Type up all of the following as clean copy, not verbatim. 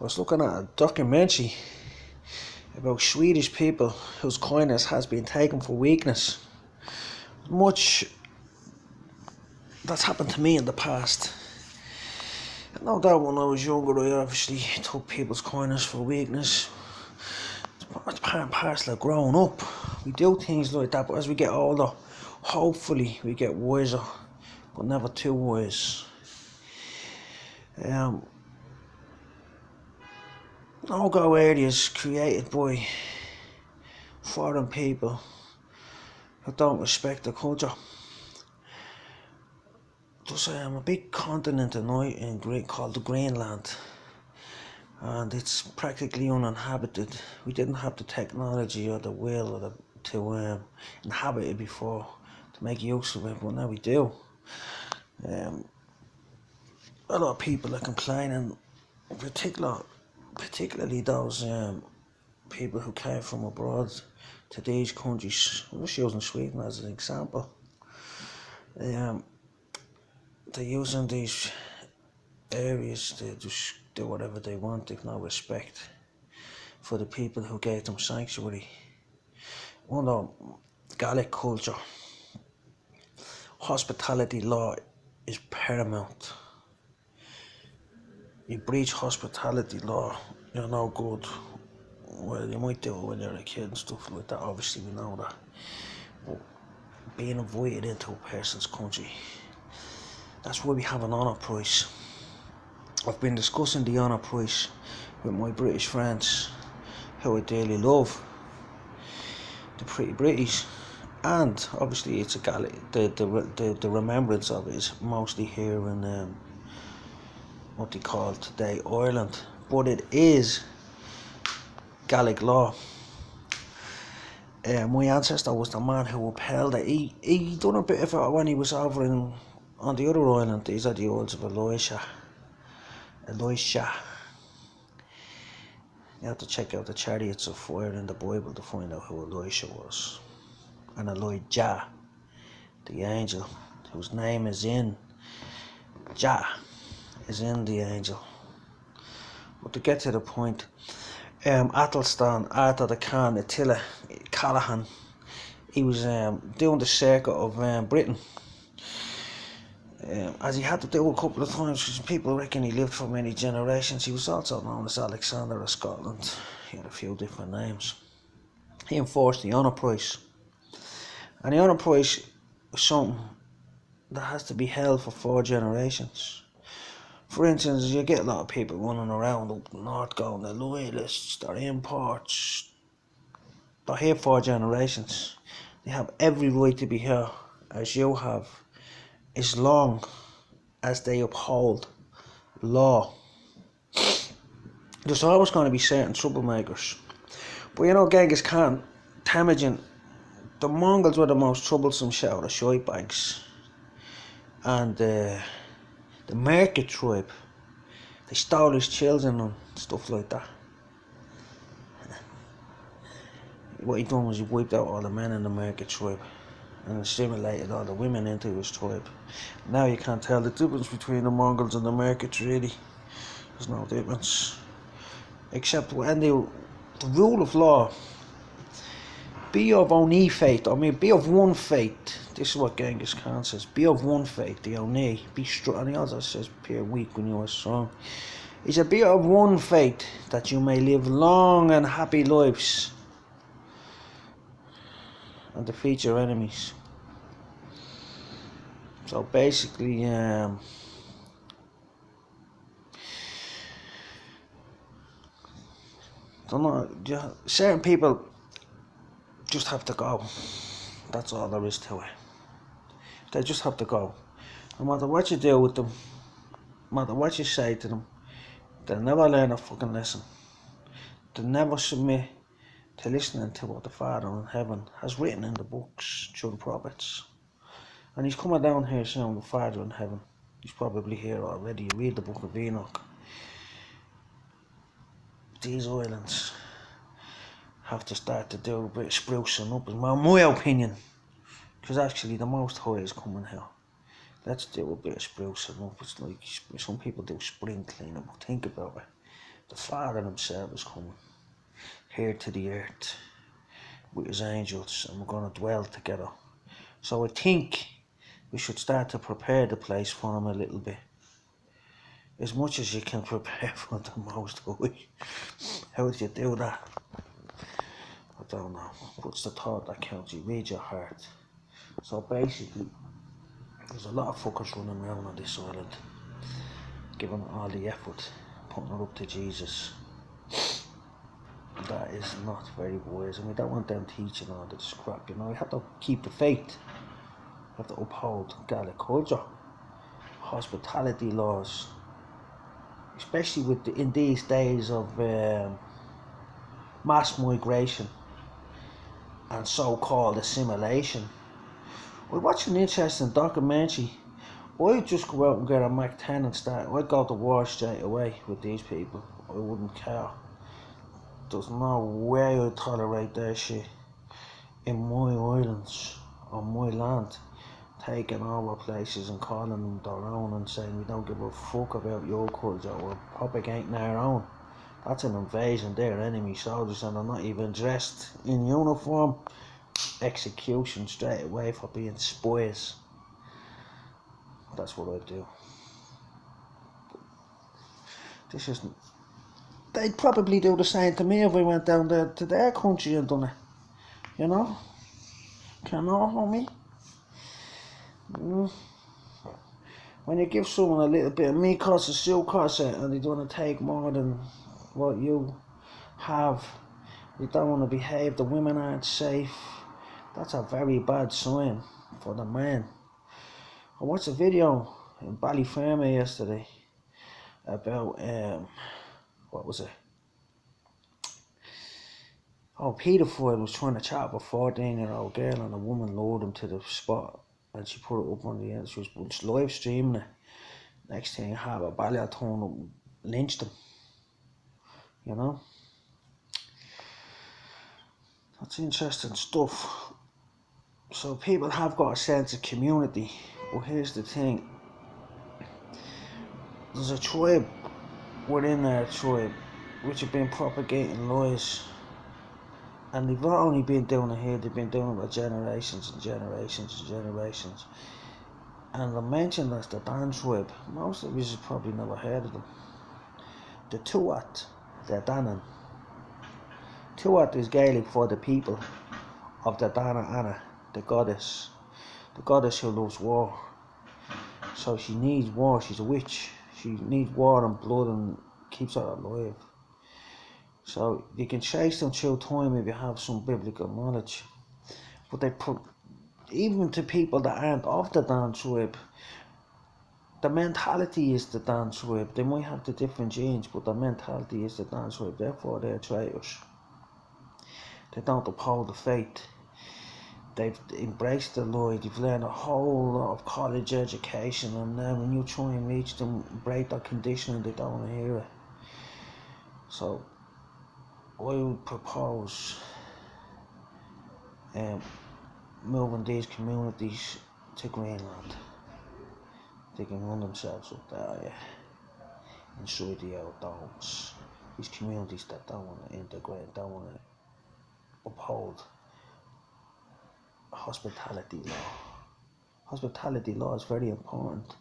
I was looking at a documentary about Swedish people whose kindness has been taken for weakness. Much that's happened to me in the past. No doubt when I was younger I obviously took people's kindness for weakness. It's part and parcel of growing up. We do things like that, but as we get older, hopefully we get wiser, but never too wise. No-go areas created by foreign people who don't respect the culture. There's a big continent in Greek called the Greenland, and it's practically uninhabited. We didn't have the technology or the will to inhabit it before, to make use of it, but now we do. A lot of people are complaining, particularly those people who came from abroad to these countries. I'm just using Sweden as an example. They're using these areas to just do whatever they want. They've no respect for the people who gave them sanctuary. Under Gaelic culture, hospitality law is paramount. You breach hospitality law, you're no good. Well, you might do it when you're a kid and stuff like that, obviously we know that. But being invited into a person's country, that's why we have an honour price. I've been discussing the honour price with my British friends, who I dearly love, the pretty British, and obviously it's a Gaelic. The remembrance of it is mostly here in what they call today Ireland, but it is Gaelic law. My ancestor was the man who upheld it. He done a bit of it when he was over on the other island. These are the words of Elisha. You have to check out the chariots of fire in the Bible to find out who Elisha was. And Elijah, the angel, whose name is in Jah, is in the angel. But to get to the point, Athelstan, Arthur the Khan, Attila, Callahan, he was doing the circuit of Britain. As he had to do a couple of times, because people reckon he lived for many generations. He was also known as Alexander of Scotland. He had a few different names. He enforced the honour price. And the honour price is something that has to be held for 4 generations. For instance, you get a lot of people running around up north going, the loyalists, they're imports. They're here 4 generations. They have every right to be here, as you have, as long as they uphold law. There's always going to be certain troublemakers. But you know, Genghis Khan, Temujin, the Mongols were the most troublesome set of the shitebags. And the Merkit tribe, they stole his children and stuff like that. What he done was he wiped out all the men in the Merkit tribe and assimilated all the women into his tribe. Now you can't tell the difference between the Mongols and the Merkits, really. There's no difference. Except when the rule of law, be of Oni faith, be of one faith. This is what Genghis Khan says. Be of one faith, the Oni. Be strong. And he also says, appear weak when you are strong. He said, be of one faith, that you may live long and happy lives and defeat your enemies. So basically, certain people just have to go. That's all there is to it. They just have to go. No matter what you do with them, no matter what you say to them, they'll never learn a fucking lesson. They'll never submit to listening to what the Father in heaven has written in the books through the prophets. And he's coming down here soon, the Father in heaven. He's probably here already. You read the book of Enoch. These islands have to start to do a bit of sprucing up, in my opinion. Because actually the Most High is coming here. Let's do a bit of sprucing up. It's like some people do spring cleaning, but think about it. the Father himself is coming here to the earth with his angels, and we're going to dwell together. So I think we should start to prepare the place for him a little bit. As much as you can prepare for the Most High. How do you do that? I don't know. What's the thought that counts? You read your heart. So basically, there's a lot of fuckers running around on this island, giving all the effort, putting it up to Jesus. That is not very wise, and we don't want them teaching all this crap, you know. We have to keep the faith. We have to uphold Gaelic culture, hospitality laws, especially in these days of mass migration and so-called assimilation. I watched an interesting documentary. I'd just go out and get a Mac 10 and start. I'd go to war straight away with these people. I wouldn't care. There's no way I'd tolerate that shit in my islands, on my land, taking over places and calling them their own and saying we don't give a fuck about your culture. We're propagating our own. That's an invasion. They're enemy soldiers and they're not even dressed in uniform. Execution straight away for being spies. That's what I'd do. This isn't. They'd probably do the same to me if we went down there to their country and done it. You know? Can you know me? When you give someone a little bit of meat cost a suit cost and they don't want to take more than what you have, you don't want to behave, the women aren't safe, that's a very bad sign for the man. I watched a video in Ballyfermot yesterday about what was it? Oh, paedophile was trying to chat up a 14-year-old girl and a woman lured him to the spot and she put it up on the end. She was live streaming it. Next thing, have a Ballyer turned up and lynched him. You know? That's interesting stuff. So people have got a sense of community. But here's the thing. There's a tribe within our tribe which have been propagating lies. And they've not only been doing it here, they've been doing it for generations and generations and generations. And I mentioned that's the Dan tribe. Most of you have probably never heard of them. The Tuat, they're Danan. Tuat is Gaelic for the people of the Dana Anna, the goddess who loves war. So she needs war, she's a witch. She needs war and blood and keeps her alive. So you can chase them through time if you have some biblical knowledge. But they put, even to people that aren't of the Dan tribe, the mentality is the Dan tribe. They might have the different genes, but the mentality is the Dan tribe. Therefore they're traitors. They don't uphold the faith. They've embraced the lie. They've learned a whole lot of college education, and then when you try and reach them, break their conditioning, they don't want to hear it. So I would propose moving these communities to Greenland. They can run themselves up there, inside the outdoors. These communities that don't want to integrate, don't want to uphold hospitality law. Hospitality law is very important.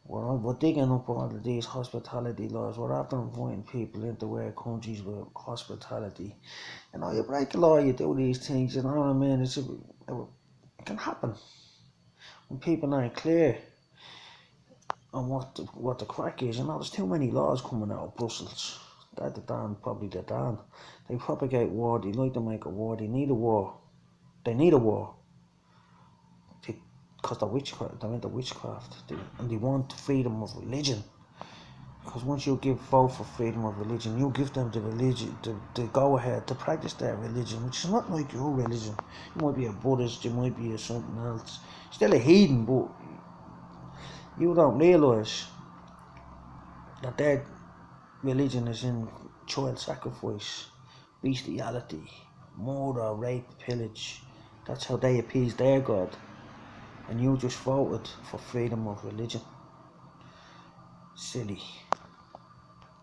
We're digging up all of these hospitality laws. We're after inviting people into our countries with hospitality. You know, you break the law, you do these things, you know what I mean? It can happen. When people aren't clear on what the crack is, you know, there's too many laws coming out of Brussels. They're the Dan, probably the Dan. They propagate war, they like to make a war, they need a war. They need a war. Because they're into witchcraft, and they want freedom of religion. Because once you give vote for freedom of religion, you give them the religion, the go ahead to practice their religion, which is not like your religion. You might be a Buddhist, you might be a something else, still a heathen, but you don't realise that their religion is in child sacrifice, bestiality, murder, rape, pillage. That's how they appease their God. And you just voted for freedom of religion. Silly.